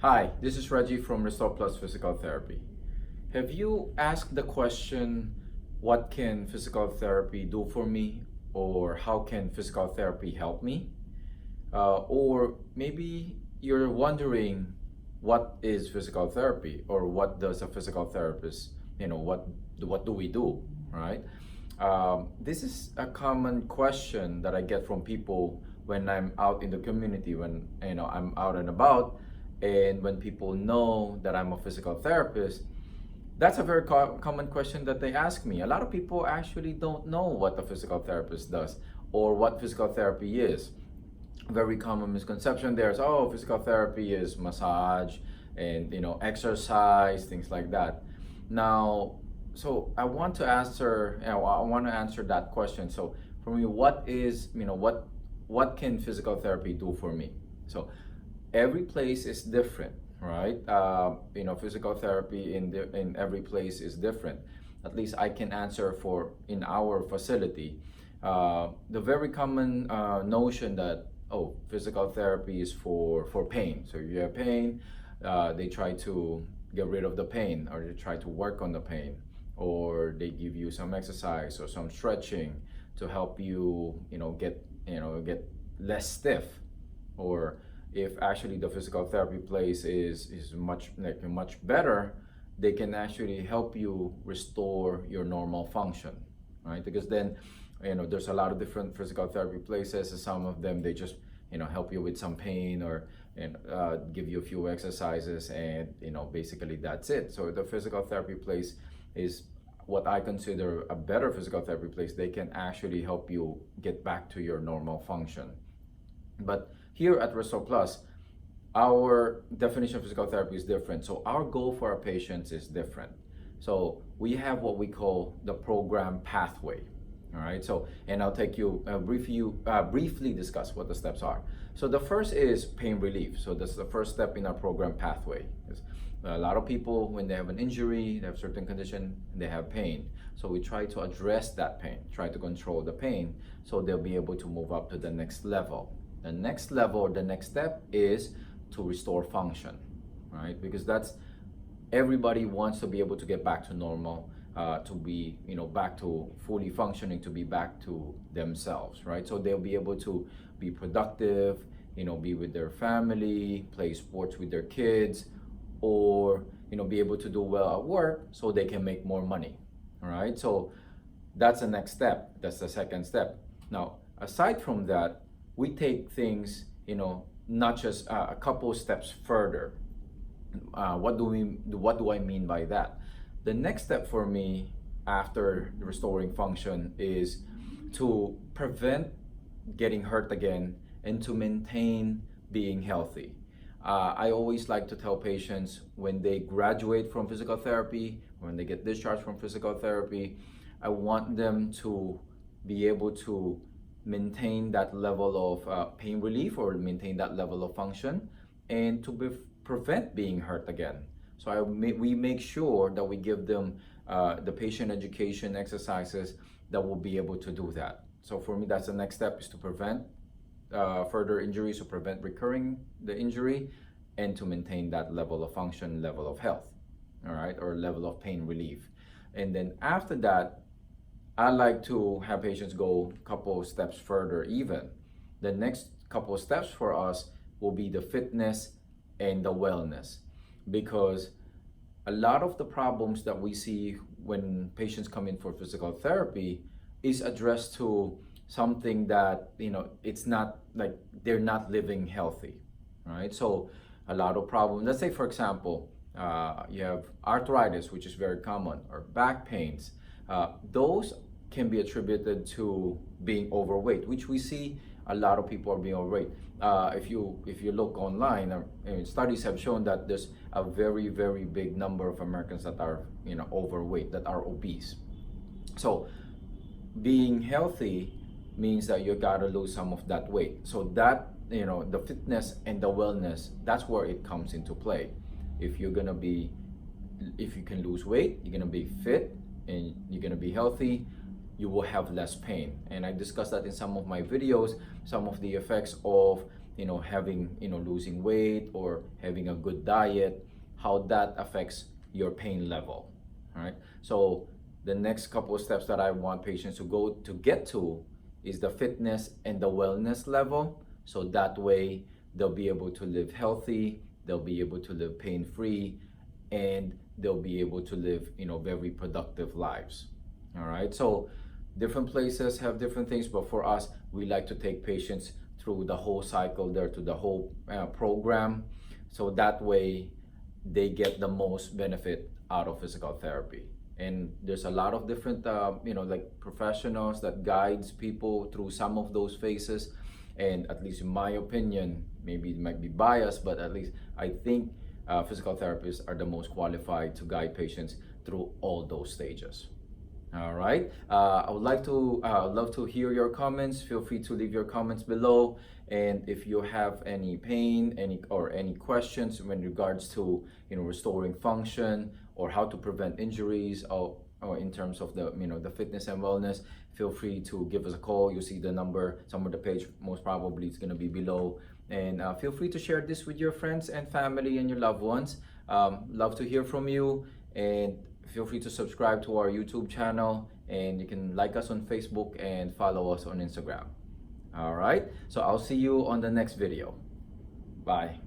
Hi, this is Reggie from Restore Plus Physical Therapy. Have you asked the question, what can physical therapy do for me? Or how can physical therapy help me? Or maybe you're wondering, what is physical therapy? Or what does a physical therapist, what do we do, right? This is a common question that I get from people when I'm out in the community, when I'm out and about, and when people know that I'm a physical therapist. That's a very common question that they ask me. A lot of people actually don't know what a physical therapist does or what physical therapy is. Very common misconception there is, oh, physical therapy is massage and exercise, things like that. Now, so I want to answer that question. So for me, what can physical therapy do for me? So every place is different, right? Physical therapy in every place is different. At least I can answer for in our facility. The very common notion that, oh, physical therapy is for pain. So if you have pain, they try to get rid of the pain, or they try to work on the pain, or they give you some exercise or some stretching to help you, get less stiff. Or if actually the physical therapy place is much better, they can actually help you restore your normal function, right? Because then, there's a lot of different physical therapy places, and some of them, they just help you with some pain, or give you a few exercises, and basically that's it. So the physical therapy place is what I consider a better physical therapy place. They can actually help you get back to your normal function. But here at Restore Plus, our definition of physical therapy is different. So our goal for our patients is different. So we have what we call the program pathway. All right. So, and I'll take you briefly discuss what the steps are. So the first is pain relief. So that's the first step in our program pathway. A lot of people, when they have an injury, they have certain condition, they have pain. So we try to address that pain, try to control the pain, so they'll be able to move up to the next level. The next level, or the next step, is to restore function, right? Because that's, everybody wants to be able to get back to normal, to be back to fully functioning, to be back to themselves, right? So they'll be able to be productive, be with their family, play sports with their kids, or be able to do well at work, so they can make more money. All right, so that's the next step. That's the second step. Now, aside from that, we take things, not just a couple steps further. What do I mean by that? The next step for me after restoring function is to prevent getting hurt again and to maintain being healthy. I always like to tell patients, when they graduate from physical therapy, when they get discharged from physical therapy, I want them to be able to maintain that level of pain relief, or maintain that level of function, and to prevent being hurt again. So we make sure that we give them the patient education exercises that will be able to do that. So for me, that's the next step, is to prevent further injuries, to prevent recurring the injury, and to maintain that level of function, level of health, all right, or level of pain relief. And then after that, I like to have patients go a couple of steps further even. The next couple of steps for us will be the fitness and the wellness, because a lot of the problems that we see when patients come in for physical therapy is addressed to something that, it's not like they're not living healthy, right? So a lot of problems, let's say for example, you have arthritis, which is very common, or back pains. Those can be attributed to being overweight, which we see a lot of people are being overweight. If you look online, studies have shown that there's a very, very big number of Americans that are overweight, that are obese. So being healthy means that you gotta lose some of that weight. So that, the fitness and the wellness, that's where it comes into play. If you can lose weight, you're gonna be fit, and you're gonna be healthy, you will have less pain. And I discussed that in some of my videos, some of the effects of having, losing weight or having a good diet, how that affects your pain level. All right. So the next couple of steps that I want patients to get to is the fitness and the wellness level. So that way they'll be able to live healthy, they'll be able to live pain free, and they'll be able to live, very productive lives. All right. So different places have different things, but for us, we like to take patients through the whole cycle there, to the whole program, so that way they get the most benefit out of physical therapy. And there's a lot of different like professionals that guides people through some of those phases. And at least in my opinion, maybe it might be biased, but at least I think physical therapists are the most qualified to guide patients through all those stages. All right. I would like to love to hear your comments. Feel free to leave your comments below. And if you have any pain, any questions in regards to restoring function or how to prevent injuries, or in terms of the fitness and wellness, feel free to give us a call. You'll see the number, some of the page most probably it's gonna be below. And feel free to share this with your friends and family and your loved ones. Love to hear from you, and feel free to subscribe to our YouTube channel, and you can like us on Facebook and follow us on Instagram. All right, so I'll see you on the next video. Bye.